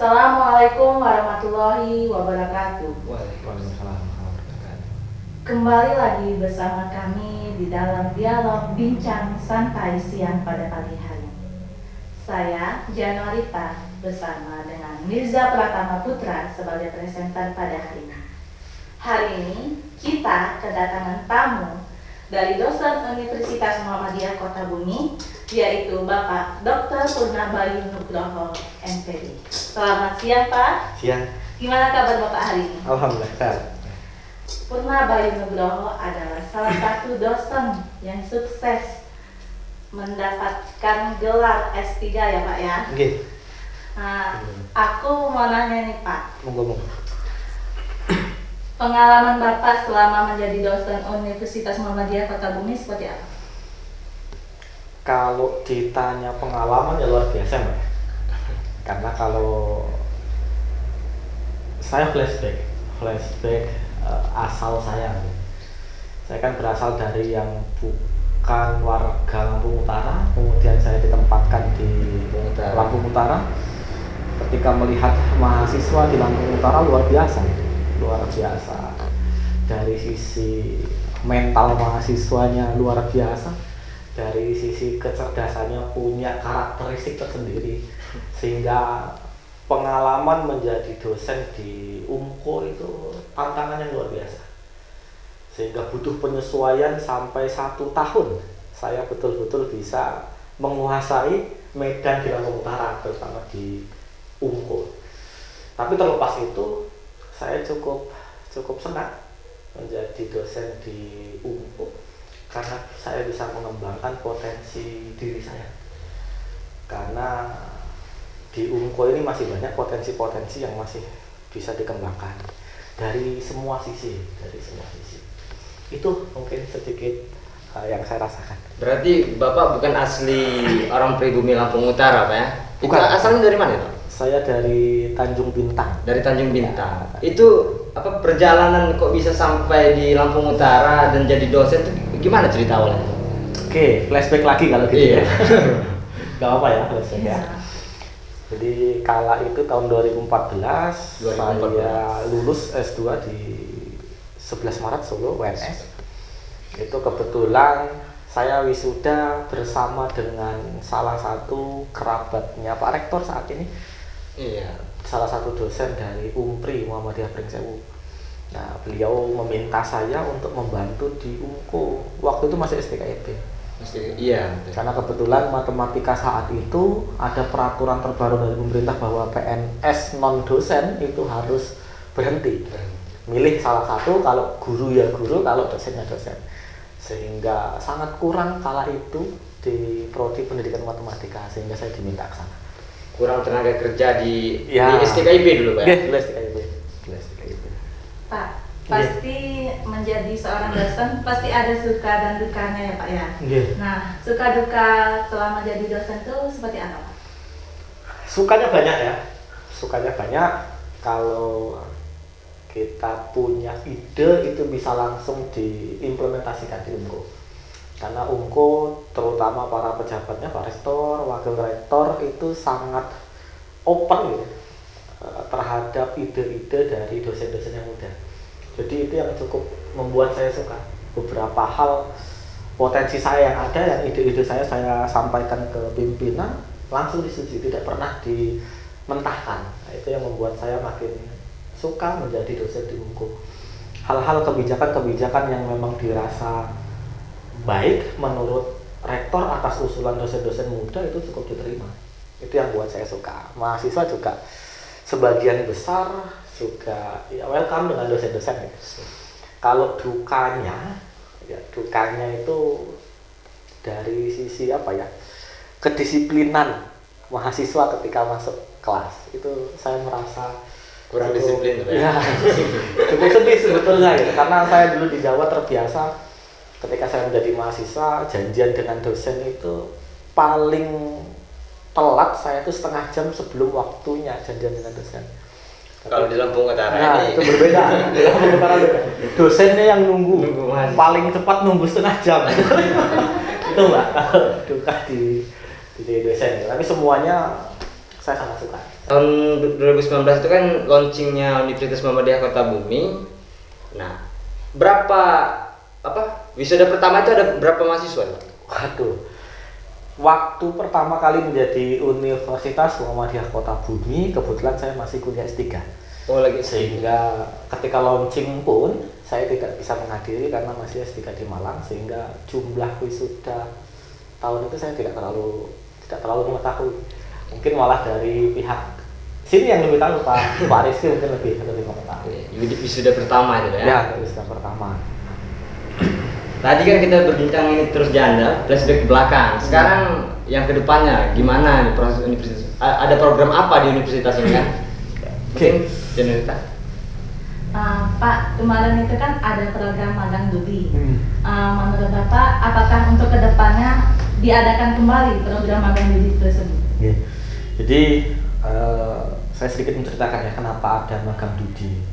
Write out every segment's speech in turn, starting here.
Assalamualaikum warahmatullahi wabarakatuh. Waalaikumsalam warahmatullahi wabarakatuh. Kembali lagi bersama kami di dalam dialog bincang santai siang pada pagi hari. Saya Januarita bersama dengan Mirza Pratama Putra sebagai presenter pada hari ini. Hari ini kita kedatangan tamu dari dosen Universitas Muhammadiyah Kota Bumi, yaitu Bapak Dr. Purnabayu Nugroho, MPD. Selamat siang Pak. Siang. Gimana kabar Bapak hari ini? Alhamdulillah sehat. Purnabayu Nugroho adalah salah satu dosen yang sukses mendapatkan gelar S3 ya Pak ya. Oke. Nah, aku mau nanya nih Pak. Monggo. Pengalaman Bapak selama menjadi dosen Universitas Muhammadiyah Kota Bumi seperti apa? Kalau ditanya pengalaman ya luar biasa Mbak. Karena kalau saya flashback asal saya kan berasal dari yang bukan warga Lampung Utara, kemudian saya ditempatkan di Lampung Utara. Ketika melihat mahasiswa di Lampung Utara luar biasa dari sisi mental mahasiswanya luar biasa, dari sisi kecerdasannya punya karakteristik tersendiri, sehingga pengalaman menjadi dosen di UMKO itu tantangan yang luar biasa, sehingga butuh penyesuaian sampai 1 tahun saya betul-betul bisa menguasai medan di Lampung Utara, terutama di UMKO. Tapi terlepas itu saya cukup senang menjadi dosen di UMKO karena saya bisa mengembangkan potensi diri saya. Karena di UMKO ini masih banyak potensi-potensi yang masih bisa dikembangkan dari semua sisi. Itu mungkin sedikit yang saya rasakan. Berarti Bapak bukan asli orang pribumi Lampung Utara, Pak ya? Bukan. Itu asalnya dari mana, Pak? Saya dari Tanjung Bintang. Dari Tanjung Bintang. Itu apa perjalanan kok bisa sampai di Lampung Utara dan jadi dosen itu gimana cerita awalnya? Oke, flashback lagi kalau gitu Iya. ya. Gak apa ya flashback ya. Jadi kala itu tahun 2014 saya lulus S2 di 11 Maret Solo UNS. Itu kebetulan saya wisuda bersama dengan salah satu kerabatnya Pak Rektor saat ini. Iya. Salah satu dosen dari UMPRI Muhammadiyah Pringsewu. Nah, beliau meminta saya untuk membantu di UMKO. Waktu itu masih STKIP. Iya. Karena kebetulan matematika saat itu ada peraturan terbaru dari pemerintah bahwa PNS non dosen itu harus berhenti. Milih salah satu, kalau guru ya guru, kalau dosen ya dosen. Sehingga sangat kurang kala itu di prodi pendidikan matematika, sehingga saya diminta ke sana. Kurang tenaga kerja di Ya. STKIP dulu, Pak. Dulu STKIP. Pak, pasti menjadi seorang dosen pasti ada suka dan dukanya ya Pak ya. Nah, suka duka selama jadi dosen itu seperti apa Pak? Sukanya banyak. Kalau kita punya ide itu bisa langsung diimplementasikan di UMKO. Karena UMKO terutama para pejabatnya, Pak Rektor, Wakil Rektor itu sangat open gitu, terhadap ide-ide dari dosen-dosen yang muda. Jadi itu yang cukup membuat saya suka. Beberapa hal potensi saya yang ada, yang ide-ide saya sampaikan ke pimpinan, langsung disetujui, tidak pernah dimentahkan. Nah, itu yang membuat saya makin suka menjadi dosen di UMKO. Hal-hal kebijakan yang memang dirasa baik menurut rektor atas usulan dosen-dosen muda itu cukup diterima. Itu yang buat saya suka. Mahasiswa juga sebagian besar juga ya welcome dengan dosen-dosen. Kalau dukanya itu dari sisi apa ya, kedisiplinan mahasiswa ketika masuk kelas itu saya merasa Kurang disiplin, Pak. Ya, cukup sedih sebetulnya ya, karena saya dulu di Jawa terbiasa ketika saya menjadi mahasiswa janjian dengan dosen itu paling telat saya itu setengah jam sebelum waktunya janjian dengan dosen. Kalau di Lampung Utara Nah, ini itu berbeda. Di Lampung Utara beda. Dosennya yang nunggu mahasiswa. paling cepat nunggu setengah jam. Itu Mbak, duka di dosen. Tapi semuanya saya sangat suka. Tahun 2019 itu kan launchingnya Universitas Muhammadiyah Kota Bumi. Nah, berapa wisuda pertama itu ada berapa mahasiswa? Waduh, waktu pertama kali menjadi Universitas Muhammadiyah Kota Bumi, kebetulan saya masih kuliah S3. Oh, lagi Sehingga ketika launching pun saya tidak bisa menghadiri karena masih S3 di Malang, sehingga jumlah wisuda tahun itu saya tidak terlalu mengetahui. Mungkin malah dari pihak sini yang lebih tahu, Pak Rizky mungkin lebih mengetahui. wisuda pertama itu ya. Ya, wisuda pertama. Tadi kan kita berbincang ini terus janda, flashback ke belakang. Sekarang yang kedepannya gimana nih proses universitas? Ada program apa di universitas ini kan? Oke. Janita. Pak, kemarin itu kan ada program magang Dudi. Menurut Bapak, apakah untuk kedepannya diadakan kembali program magang Dudi tersebut? Yeah. Jadi saya sedikit menceritakan ya kenapa ada magang Dudi.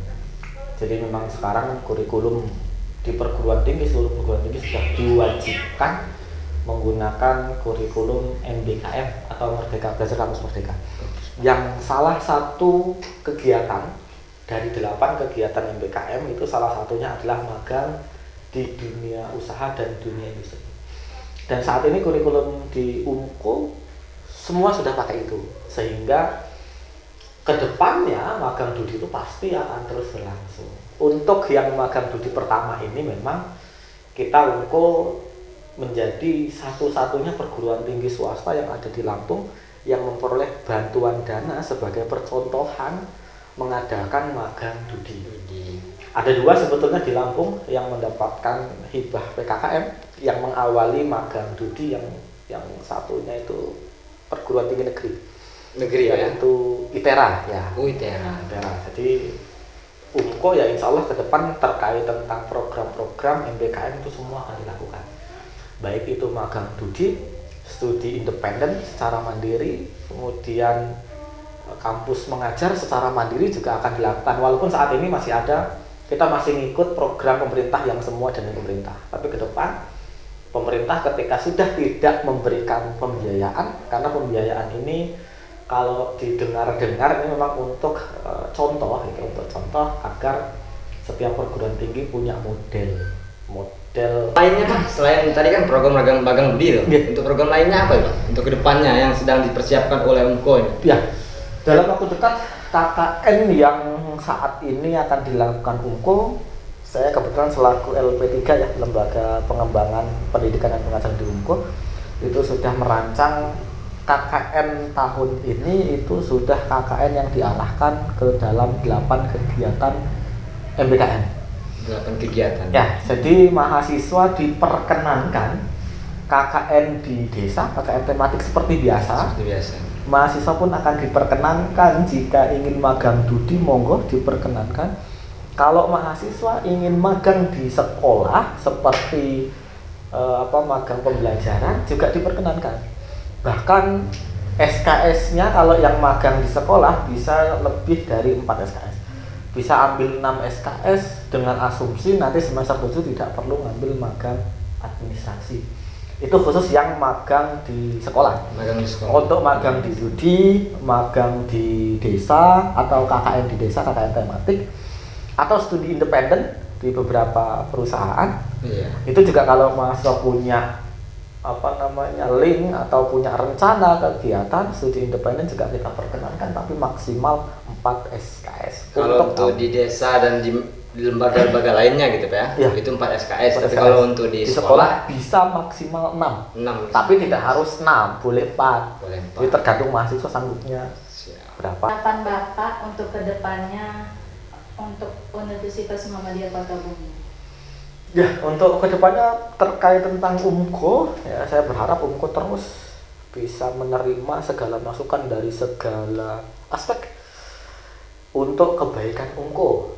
Jadi memang sekarang kurikulum di perguruan tinggi, seluruh perguruan tinggi sudah diwajibkan menggunakan kurikulum MBKM atau Merdeka Belajar Kampus Merdeka. Yang salah satu kegiatan dari 8 kegiatan MBKM itu salah satunya adalah magang di dunia usaha dan dunia industri. Dan saat ini kurikulum di UMKO semua sudah pakai itu, sehingga kedepannya magang Dudi itu pasti akan terus berlangsung. Untuk yang magang Dudi pertama ini memang kita UMKO menjadi satu-satunya perguruan tinggi swasta yang ada di Lampung yang memperoleh bantuan dana sebagai percontohan mengadakan magang Dudi. Ada 2 sebetulnya di Lampung yang mendapatkan hibah PKKM yang mengawali magang Dudi, yang satunya itu perguruan tinggi negeri ya, yaitu ITERA ya. ITERA. Jadi UMKO ya insya Allah ke depan terkait tentang program-program MBKM itu semua akan dilakukan. Baik itu magang Dudi, studi independen secara mandiri, kemudian kampus mengajar secara mandiri juga akan dilakukan. Walaupun saat ini kita masih ngikut program pemerintah yang semua dana pemerintah. Tapi ke depan pemerintah ketika sudah tidak memberikan pembiayaan, karena pembiayaan ini kalau didengar-dengar ini memang untuk contoh agar setiap perguruan tinggi punya model lainnya Pak, selain tadi kan program magang Dudi itu. Yeah. Untuk program lainnya apa Pak? Untuk kedepannya yang sedang dipersiapkan oleh UMKO ini? Ya, dalam waktu dekat KKN yang saat ini akan dilakukan UMKO, saya kebetulan selaku LP3 ya, Lembaga Pengembangan Pendidikan dan Pengajaran di UMKO, itu sudah merancang KKN tahun ini. Itu sudah KKN yang diarahkan ke dalam 8 kegiatan MBKM. 8 kegiatan. Ya, jadi mahasiswa diperkenankan KKN di desa, KKN tematik seperti biasa. Mahasiswa pun akan diperkenankan jika ingin magang Dudi, monggo diperkenankan. Kalau mahasiswa ingin magang di sekolah seperti magang pembelajaran juga diperkenankan. Bahkan SKS-nya kalau yang magang di sekolah bisa lebih dari 4 SKS. Bisa ambil 6 SKS dengan asumsi nanti semester 7 tidak perlu ngambil magang administrasi. Itu khusus yang magang di sekolah. Untuk magang di Dudi, magang di desa atau KKN di desa, KKN tematik, atau studi independen di beberapa perusahaan. Iya. Itu juga kalau mahasiswa punya link atau punya rencana kegiatan studi independen juga kita perkenankan, tapi maksimal 4 SKS. Kalau untuk di desa dan di lembaga-lembaga lainnya gitu Pak ya, itu 4 SKS. Tapi kalau untuk di sekolah bisa maksimal 6. Tapi tidak harus 6, boleh 4. Jadi tergantung mahasiswa sanggupnya berapa. Harapan Bapak untuk kedepannya untuk Universitas Muhammadiyah Kota Bumi? Ya, untuk kedepannya terkait tentang UMKO, ya saya berharap UMKO terus bisa menerima segala masukan dari segala aspek untuk kebaikan UMKO,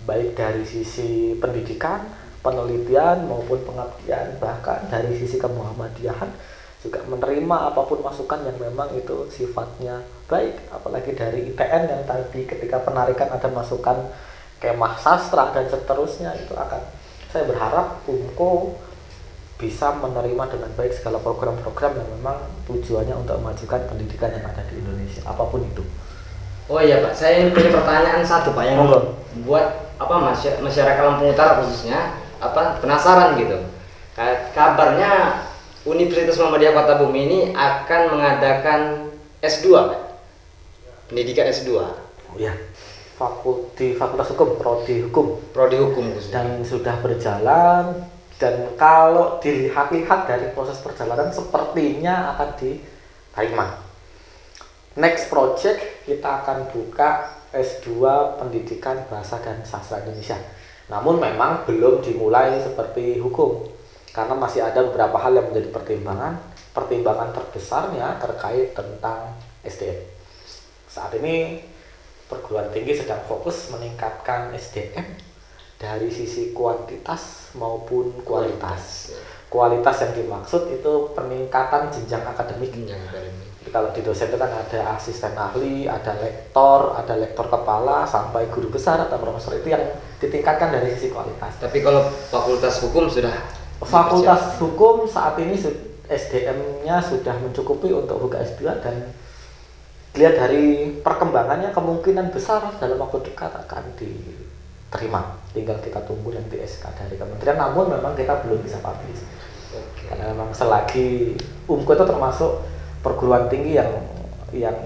baik dari sisi pendidikan, penelitian maupun pengabdian, bahkan dari sisi kemuhammadiyahan juga menerima apapun masukan yang memang itu sifatnya baik, apalagi dari ITN yang tadi ketika penarikan ada masukan kemah sastra dan seterusnya, itu akan, saya berharap UMKO bisa menerima dengan baik segala program-program yang memang tujuannya untuk memajukan pendidikan yang ada di Indonesia, apapun itu. Oh iya Pak, saya ini punya pertanyaan satu Pak yang Monggo. buat masyarakat Lampung Utara khususnya penasaran gitu. Kabarnya Universitas Muhammadiyah Kota Bumi ini akan mengadakan S2 Pak. Pendidikan S2. Oh ya, Fakultas Hukum, Prodi Hukum khususnya. dan sudah berjalan, dan kalau dilihat-lihat dari proses perjalanan sepertinya akan diterima. Next project kita akan buka S2 Pendidikan Bahasa dan Sastra Indonesia. Namun memang belum dimulai seperti hukum karena masih ada beberapa hal yang menjadi pertimbangan. Pertimbangan terbesarnya terkait tentang SDM. Saat ini perguruan tinggi sedang fokus meningkatkan SDM dari sisi kuantitas maupun kualitas. Kualitas yang dimaksud itu peningkatan jenjang akademik. Jadi kalau di dosen itu kan ada asisten ahli, ada lektor kepala, sampai guru besar atau profesor, itu yang ditingkatkan dari sisi kualitas. Tapi kalau Fakultas Hukum sudah Fakultas Hukum saat ini SDM-nya sudah mencukupi untuk buka S2, dan dilihat dari perkembangannya kemungkinan besar dalam waktu dekat akan diterima. Tinggal kita tunggu nanti SK dari kementerian, namun memang kita belum bisa publish. Karena memang selagi UMKO itu termasuk perguruan tinggi yang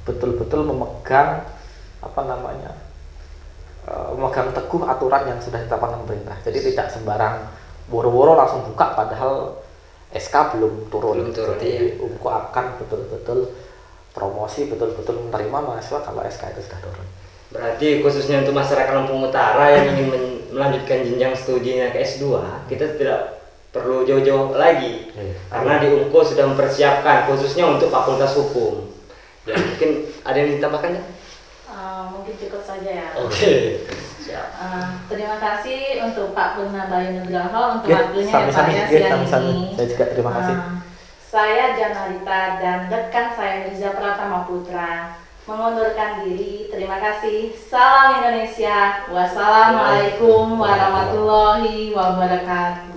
betul-betul memegang memegang teguh aturan yang sudah ditetapkan pemerintah. Jadi tidak sembarang woro-woro langsung buka padahal SK belum turun. Jadi UMKO akan betul-betul promosi, betul-betul menerima mahasiswa kalau SK itu sudah turun. Berarti khususnya untuk masyarakat Lampung Utara yang ingin melanjutkan jenjang studinya ke S2, kita tidak perlu jauh-jauh lagi. Karena di UMKO sudah mempersiapkan khususnya untuk Fakultas Hukum. Ya, mungkin ada yang ditambahkan ya? Mungkin cukup saja ya. Oke. Siap. Terima kasih untuk Pak Purna Bayu Nugroho untuk Ya, waktunya ya Pak ya siang ini. Saya juga terima kasih. Saya Janalita dan rekan saya Mirza Pratama Putra mengundurkan diri. Terima kasih. Salam Indonesia. Wassalamualaikum warahmatullahi wabarakatuh.